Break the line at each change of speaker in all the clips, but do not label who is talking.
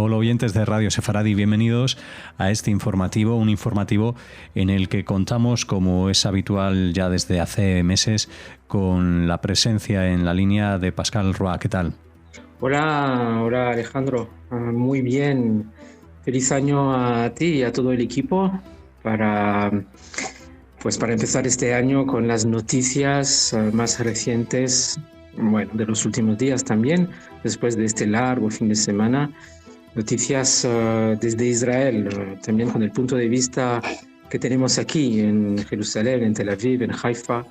Hola oyentes de Radio Sefaradi, bienvenidos a este informativo, un informativo en el que contamos, como es habitual ya desde hace meses, con la presencia en la línea de Pascal Roa. ¿Qué tal?
Hola Alejandro, muy bien. Feliz año a ti y a todo el equipo para empezar este año con las noticias más recientes, bueno, de los últimos días también, después de este largo fin de semana. Noticias desde Israel, también con el punto de vista que tenemos aquí en Jerusalén, en Tel Aviv, en Haifa,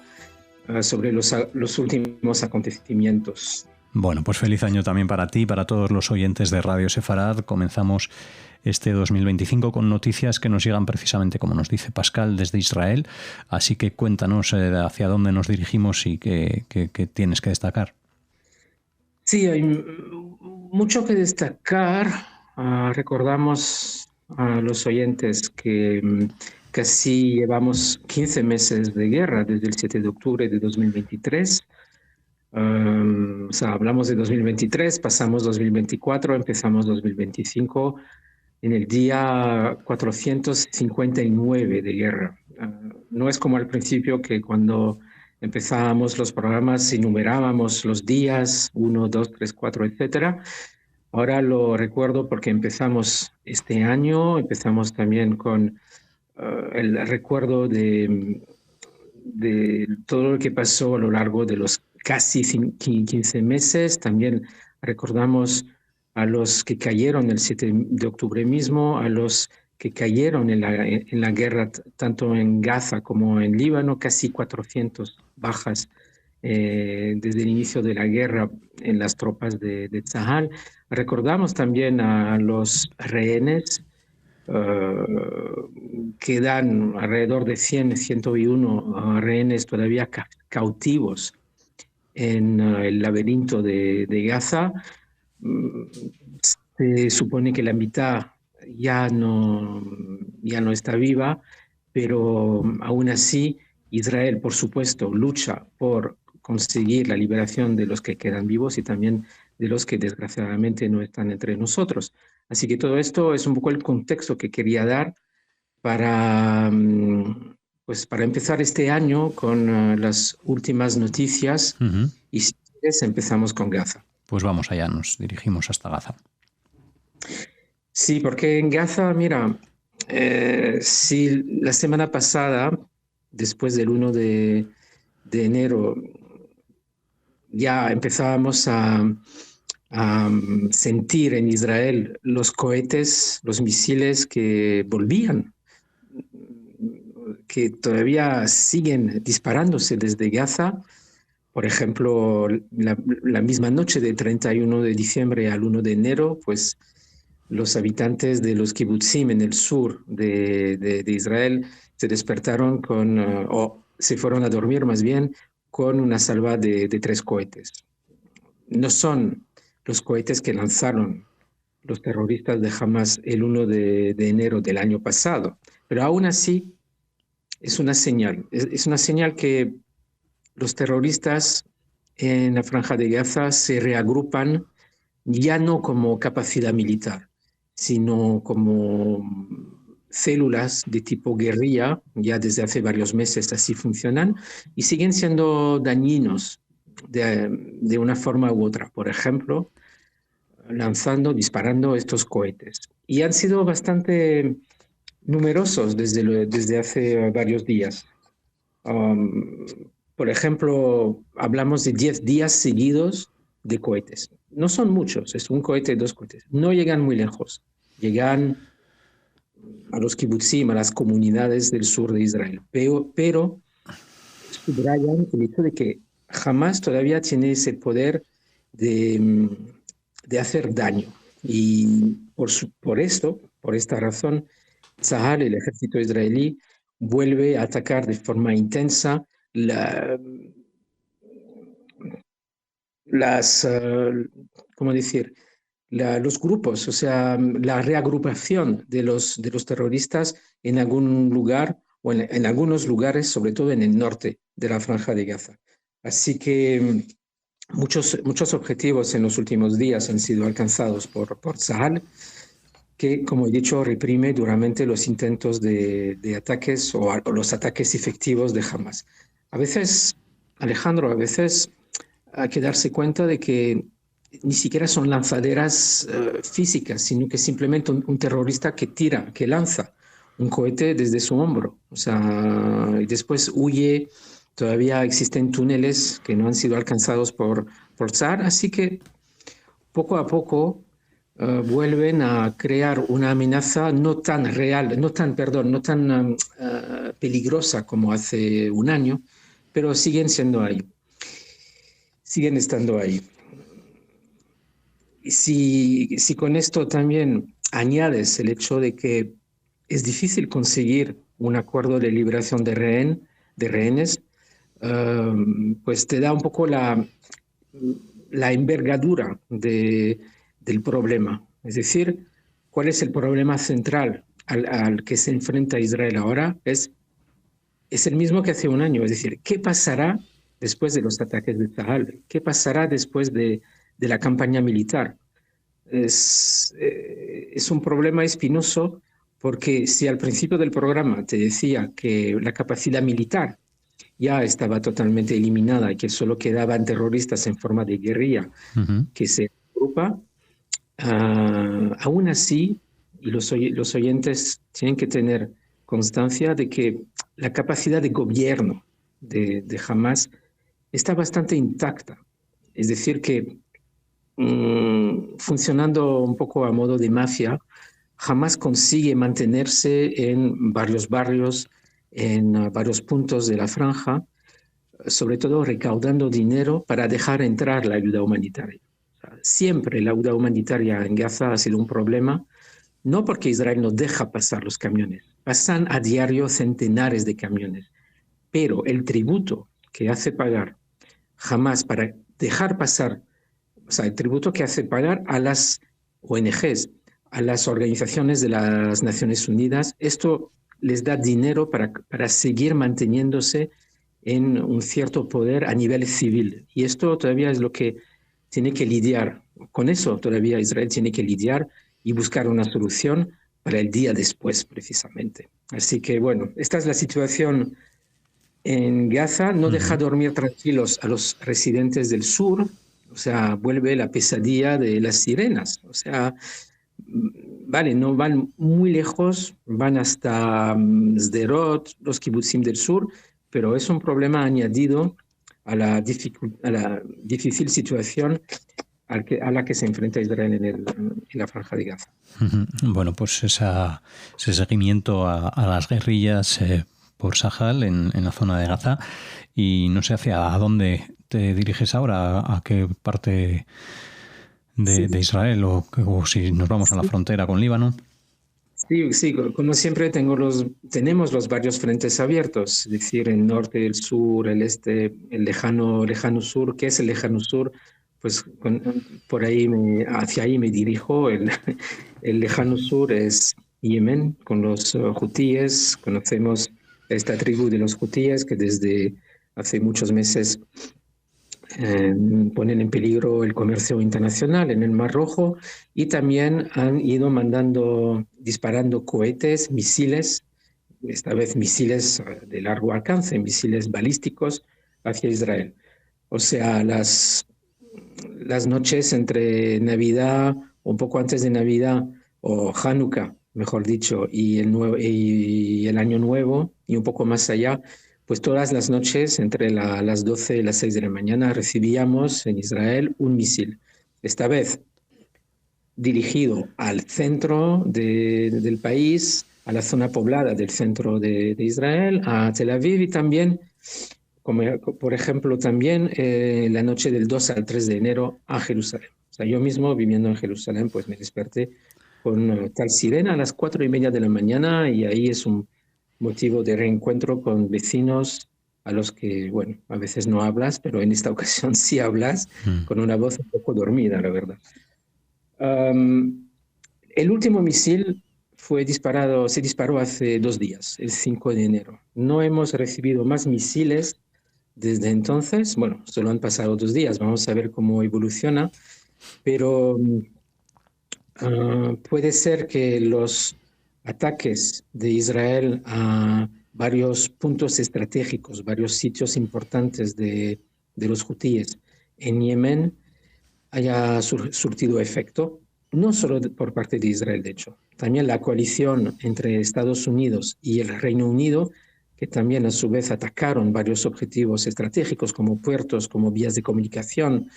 sobre los últimos acontecimientos.
Bueno, pues feliz año también para ti, para todos los oyentes de Radio Sefarad. Comenzamos este 2025 con noticias que nos llegan precisamente, como nos dice Pascal, desde Israel. Así que cuéntanos hacia dónde nos dirigimos y qué tienes que destacar.
Sí, hay mucho que destacar. Recordamos a los oyentes que casi llevamos 15 meses de guerra desde el 7 de octubre de 2023. Hablamos de 2023, pasamos 2024, empezamos 2025 en el día 459 de guerra. No es como al principio, que cuando empezábamos los programas enumerábamos los días, 1, 2, 3, 4, etc. Ahora lo recuerdo porque empezamos este año, empezamos también con el recuerdo de todo lo que pasó a lo largo de los casi 15 meses. También recordamos a los que cayeron el 7 de octubre mismo, a los que cayeron en la guerra, tanto en Gaza como en Líbano, casi 400 bajas desde el inicio de la guerra en las tropas de Tzahal. Recordamos también a los rehenes, quedan alrededor de 101 rehenes todavía cautivos en el laberinto de Gaza. Se supone que la mitad ya no está viva, pero aún así Israel, por supuesto, lucha por conseguir la liberación de los que quedan vivos y también de los que desgraciadamente no están entre nosotros. Así que todo esto es un poco el contexto que quería dar para empezar este año con las últimas noticias. Y si quieres, empezamos con Gaza.
Pues vamos allá, nos dirigimos hasta Gaza.
Sí, porque en Gaza, mira, si la semana pasada, después del 1 de enero, ya empezábamos a sentir en Israel los cohetes, los misiles que volvían, que todavía siguen disparándose desde Gaza. Por ejemplo, la misma noche de 31 de diciembre al 1 de enero, pues los habitantes de los kibutzim en el sur de Israel se despertaron o se fueron a dormir más bien con una salva de 3 cohetes. No son los cohetes que lanzaron los terroristas de Hamas el 1 de enero del año pasado, pero aún así es una señal. Es una señal que los terroristas en la Franja de Gaza se reagrupan ya no como capacidad militar, sino como células de tipo guerrilla. Ya desde hace varios meses así funcionan y siguen siendo dañinos de una forma u otra. Por ejemplo, disparando estos cohetes. Y han sido bastante numerosos desde hace varios días. Por ejemplo, hablamos de 10 días seguidos de cohetes. No son muchos, es un cohete, 2 cohetes. No llegan muy lejos. Llegan a los kibutzim, a las comunidades del sur de Israel. Pero subrayan el hecho de que Hamas todavía tiene ese poder de hacer daño. Y por esta razón, Tzahal, el ejército israelí, vuelve a atacar de forma intensa los grupos, o sea, la reagrupación de los terroristas en algún lugar o en algunos lugares, sobre todo en el norte de la Franja de Gaza. Así que muchos objetivos en los últimos días han sido alcanzados por Tzahal. que, como he dicho, reprime duramente los intentos de ataques o los ataques efectivos de Hamas. A veces, Alejandro, a veces hay que darse cuenta de que ni siquiera son lanzaderas físicas, sino que simplemente un terrorista que tira, que lanza un cohete desde su hombro. O sea, y después huye. Todavía existen túneles que no han sido alcanzados por SAR, así que poco a poco vuelven a crear una amenaza no tan real, no tan peligrosa como hace un año, pero siguen siendo ahí, siguen estando ahí. Y si con esto también añades el hecho de que es difícil conseguir un acuerdo de liberación de rehenes, pues te da un poco la envergadura del problema. Es decir, ¿cuál es el problema central al que se enfrenta Israel ahora? Es el mismo que hace un año. Es decir, ¿qué pasará después de los ataques de Tzahal? ¿Qué pasará después de la campaña militar? Es un problema espinoso porque si al principio del programa te decía que la capacidad militar ya estaba totalmente eliminada y que solo quedaban terroristas en forma de guerrilla que se agrupa, aún así, y los oyentes tienen que tener constancia de que la capacidad de gobierno de Hamas está bastante intacta. Es decir, que funcionando un poco a modo de mafia, Hamas consigue mantenerse en varios barrios, en varios puntos de la franja, sobre todo recaudando dinero para dejar entrar la ayuda humanitaria. Siempre la ayuda humanitaria en Gaza ha sido un problema, no porque Israel no deja pasar los camiones, pasan a diario centenares de camiones, pero el tributo que hace pagar Hamas para dejar pasar, o sea, el tributo que hace pagar a las ONGs, a las organizaciones de las Naciones Unidas, esto les da dinero para seguir manteniéndose en un cierto poder a nivel civil. Y esto todavía es lo que tiene que lidiar. Con eso todavía Israel tiene que lidiar y buscar una solución para el día después, precisamente. Así que, bueno, esta es la situación en Gaza. No deja dormir tranquilos a los residentes del sur. O sea, vuelve la pesadilla de las sirenas. O sea, vale, no van muy lejos, van hasta Sderot, los kibutzim del sur, pero es un problema añadido a la difícil situación a la que se enfrenta Israel en la franja de Gaza.
Bueno, pues ese seguimiento a las guerrillas por Sahel en la zona de Gaza, y no sé hacia dónde te diriges ahora, a qué parte de Israel, o si nos vamos a la frontera con Líbano.
Sí, como siempre tenemos los varios frentes abiertos, es decir, el norte, el sur, el este, el lejano sur. ¿Qué es el lejano sur? Pues hacia ahí me dirijo. El lejano sur es Yemen, con los hutíes. Conocemos esta tribu de los hutíes que desde hace muchos meses ponen en peligro el comercio internacional en el Mar Rojo, y también han ido disparando cohetes, misiles, esta vez misiles de largo alcance, misiles balísticos hacia Israel. O sea, las noches entre Navidad, un poco antes de Navidad, o Hanukkah, mejor dicho, y el Año Nuevo, y un poco más allá, pues todas las noches, entre las 12 y las 6 de la mañana, recibíamos en Israel un misil. Esta vez dirigido al centro del país, a la zona poblada del centro de Israel, a Tel Aviv, y también, como por ejemplo, también la noche del 2 al 3 de enero a Jerusalén. O sea, yo mismo, viviendo en Jerusalén, pues me desperté con tal sirena a las 4:30 de la mañana, y ahí es un motivo de reencuentro con vecinos a los que, bueno, a veces no hablas, pero en esta ocasión sí hablas, con una voz un poco dormida, la verdad. El último misil se disparó hace 2 días, el 5 de enero. No hemos recibido más misiles desde entonces. Bueno, solo han pasado 2 días, vamos a ver cómo evoluciona, pero Puede ser que los ataques de Israel a varios puntos estratégicos, varios sitios importantes de los hutíes en Yemen haya surtido efecto, no solo por parte de Israel, de hecho, también la coalición entre Estados Unidos y el Reino Unido, que también a su vez atacaron varios objetivos estratégicos como puertos, como vías de comunicación,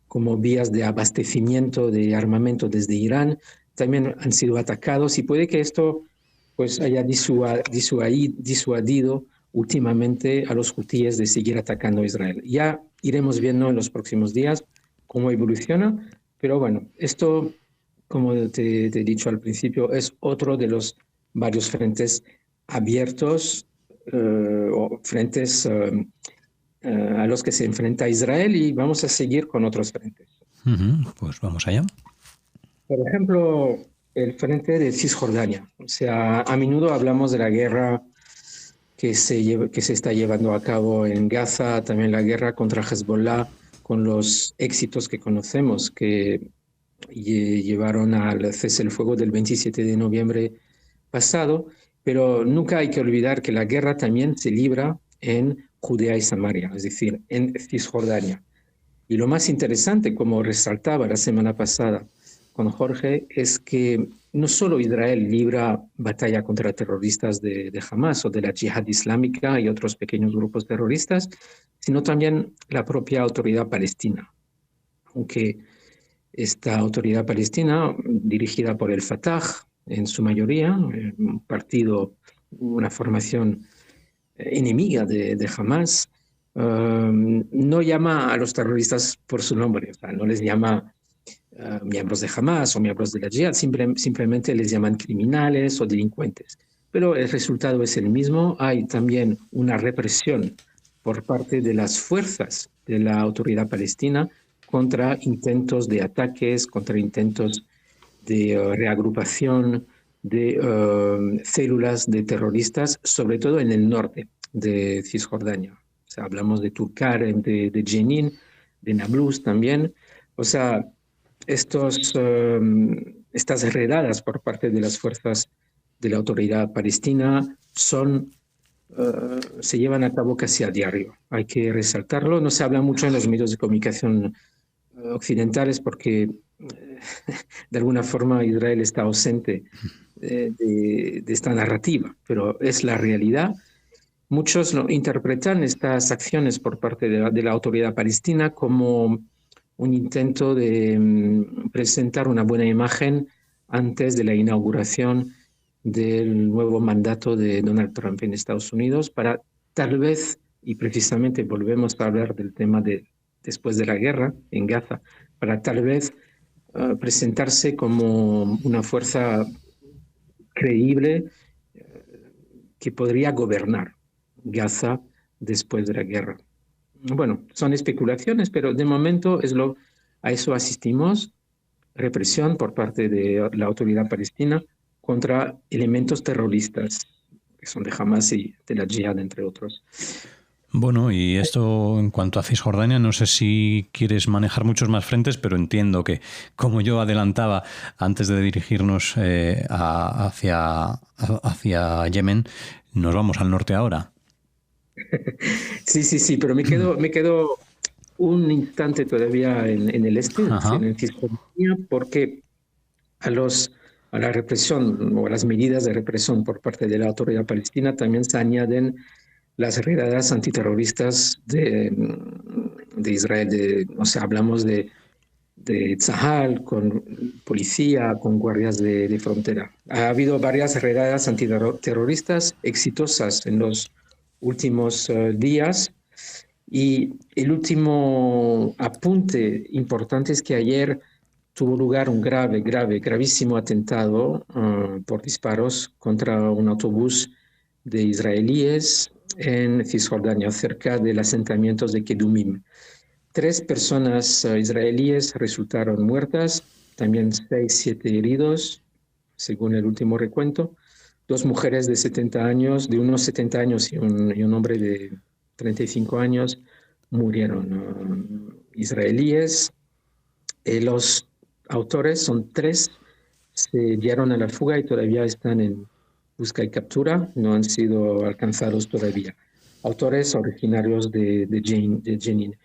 como vías de abastecimiento de armamento desde Irán, también han sido atacados y puede que esto pues haya disuadido últimamente a los hutíes de seguir atacando a Israel. Ya iremos viendo en los próximos días cómo evoluciona, pero bueno, esto, como te he dicho al principio, es otro de los varios frentes abiertos o frentes a los que se enfrenta Israel y vamos a seguir con otros frentes.
Pues vamos allá.
Por ejemplo, el frente de Cisjordania. O sea, a menudo hablamos de la guerra que se está llevando a cabo en Gaza, también la guerra contra Hezbollah, con los éxitos que conocemos, que llevaron al cese el fuego del 27 de noviembre pasado, pero nunca hay que olvidar que la guerra también se libra en Judea y Samaria, es decir, en Cisjordania. Y lo más interesante, como resaltaba la semana pasada con Jorge, es que no solo Israel libra batalla contra terroristas de Hamas o de la Yihad Islámica y otros pequeños grupos terroristas, sino también la propia autoridad palestina. Aunque esta autoridad palestina, dirigida por el Fatah en su mayoría, un partido, una formación enemiga de Hamas, no llama a los terroristas por su nombre, o sea, no les llama miembros de Hamas o miembros de la Jihad, simplemente les llaman criminales o delincuentes. Pero el resultado es el mismo. Hay también una represión por parte de las fuerzas de la autoridad palestina contra intentos de ataques, contra intentos de reagrupación de células de terroristas, sobre todo en el norte de Cisjordania. O sea, hablamos de Tulkarem, de Jenin, de Nablus también. O sea, estas redadas por parte de las fuerzas de la autoridad palestina se llevan a cabo casi a diario. Hay que resaltarlo. No se habla mucho en los medios de comunicación occidentales porque de alguna forma Israel está ausente de esta narrativa, pero es la realidad. Muchos interpretan estas acciones por parte de la autoridad palestina como un intento de presentar una buena imagen antes de la inauguración del nuevo mandato de Donald Trump en Estados Unidos para tal vez, y precisamente volvemos a hablar del tema de después de la guerra en Gaza, para tal vez presentarse como una fuerza creíble que podría gobernar Gaza después de la guerra. Bueno, son especulaciones, pero de momento a eso asistimos, represión por parte de la autoridad palestina contra elementos terroristas, que son de Hamas y de la Jihad, entre otros.
Bueno, y esto en cuanto a Cisjordania, no sé si quieres manejar muchos más frentes, pero entiendo que, como yo adelantaba antes de dirigirnos hacia Yemen, nos vamos al norte ahora.
Sí, pero me quedo un instante todavía en el este, en Cisjordania, porque a la represión o a las medidas de represión por parte de la autoridad palestina también se añaden las redadas antiterroristas de Israel. O sea, hablamos de Tzahal, con policía, con guardias de frontera. Ha habido varias redadas antiterroristas exitosas en los últimos días. Y el último apunte importante es que ayer tuvo lugar un gravísimo atentado por disparos contra un autobús de israelíes en Cisjordania, cerca del asentamiento de Kedumim. 3 personas israelíes resultaron muertas, también 6-7 heridos, según el último recuento. 2 mujeres de 70 años, de unos 70 años y un hombre de 35 años murieron israelíes. Los autores son 3 se dieron a la fuga y todavía están en busca y captura, no han sido alcanzados todavía. Autores originarios de Jenin.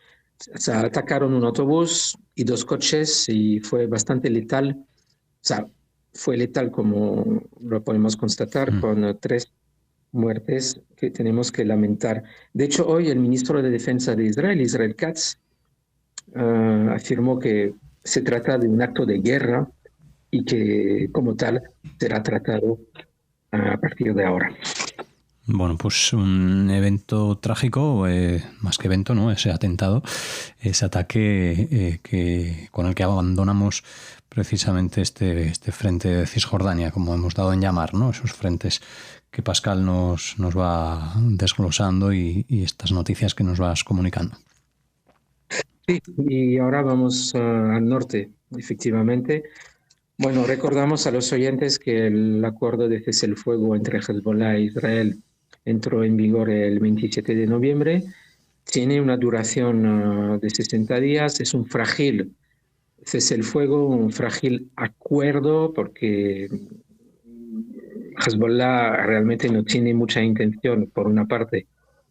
O sea, atacaron un autobús y 2 coches y fue bastante letal. O sea, fue letal como lo podemos constatar, con 3 muertes que tenemos que lamentar. De hecho, hoy el ministro de Defensa de Israel, Israel Katz, afirmó que se trata de un acto de guerra y que como tal será tratado a partir de ahora.
Bueno, pues un evento trágico, más que evento, ¿no? Ese atentado, ese ataque con el que abandonamos precisamente este frente de Cisjordania, como hemos dado en llamar, ¿no? Esos frentes que Pascal nos va desglosando y estas noticias que nos vas comunicando.
Sí, y ahora vamos al norte, efectivamente. Bueno, recordamos a los oyentes que el acuerdo de cese el fuego entre Hezbollah e Israel entró en vigor el 27 de noviembre. Tiene una duración de 60 días. Es un frágil cese el fuego, un frágil acuerdo, porque Hezbollah realmente no tiene mucha intención, por una parte,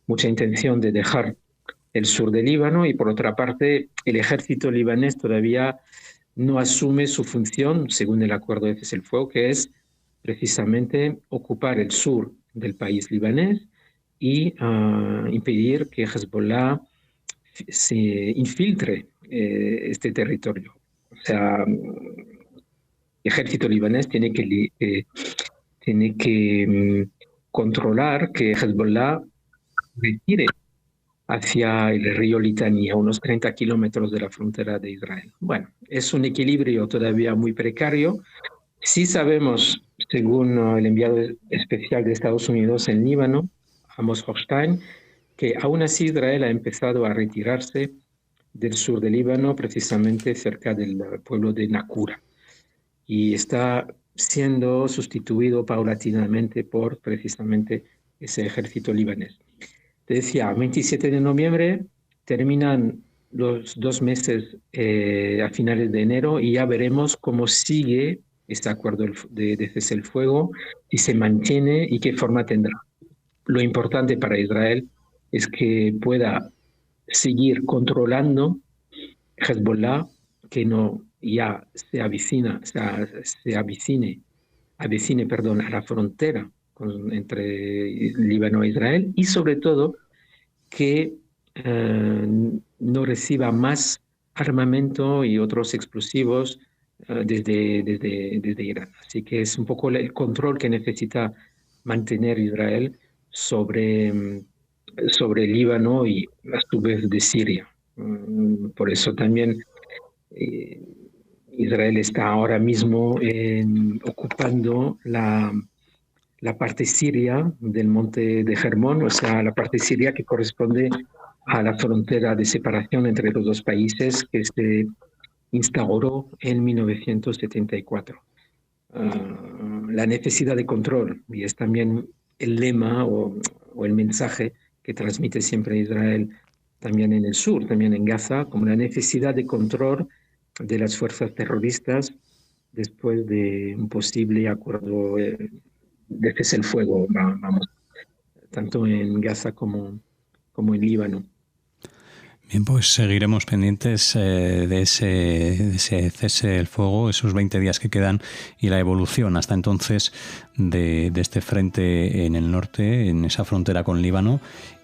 mucha intención de dejar el sur del Líbano, y por otra parte, el ejército libanés todavía no asume su función, según el acuerdo de cese el fuego, que es precisamente ocupar el sur del país libanés y impedir que Hezbollah se infiltre este territorio. O sea, el ejército libanés tiene que controlar que Hezbollah retire hacia el río Litani, a unos 30 kilómetros de la frontera de Israel. Bueno, es un equilibrio todavía muy precario. Sí sabemos, según el enviado especial de Estados Unidos en Líbano, Amos Hochstein, que aún así Israel ha empezado a retirarse del sur del Líbano, precisamente cerca del pueblo de Nakura, y está siendo sustituido paulatinamente por precisamente ese ejército libanés. Te decía, 27 de noviembre terminan los 2 meses a finales de enero, y ya veremos cómo sigue este acuerdo de cese el fuego, si se mantiene y qué forma tendrá. Lo importante para Israel es que pueda seguir controlando Hezbollah, que no ya se avecine a la frontera entre Líbano e Israel, y sobre todo que no reciba más armamento y otros explosivos desde Irán. Así que es un poco el control que necesita mantener Israel sobre Líbano y a su vez de Siria. Por eso también Israel está ahora mismo ocupando la parte siria del monte de Hermón, o sea, la parte siria que corresponde a la frontera de separación entre los 2 países que se instauró en 1974. La necesidad de control, y es también el lema o el mensaje que transmite siempre Israel, también en el sur, también en Gaza, como la necesidad de control de las fuerzas terroristas después de un posible acuerdo de cese el fuego, vamos, tanto en Gaza como en Líbano.
Bien, pues seguiremos pendientes de ese cese el fuego, esos 20 días que quedan, y la evolución hasta entonces de este frente en el norte, en esa frontera con Líbano.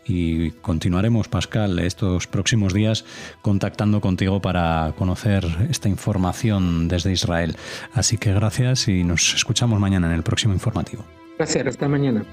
Y continuaremos, Pascal, estos próximos días contactando contigo para conocer esta información desde Israel. Así que gracias y nos escuchamos mañana en el próximo informativo.
Gracias, hasta mañana.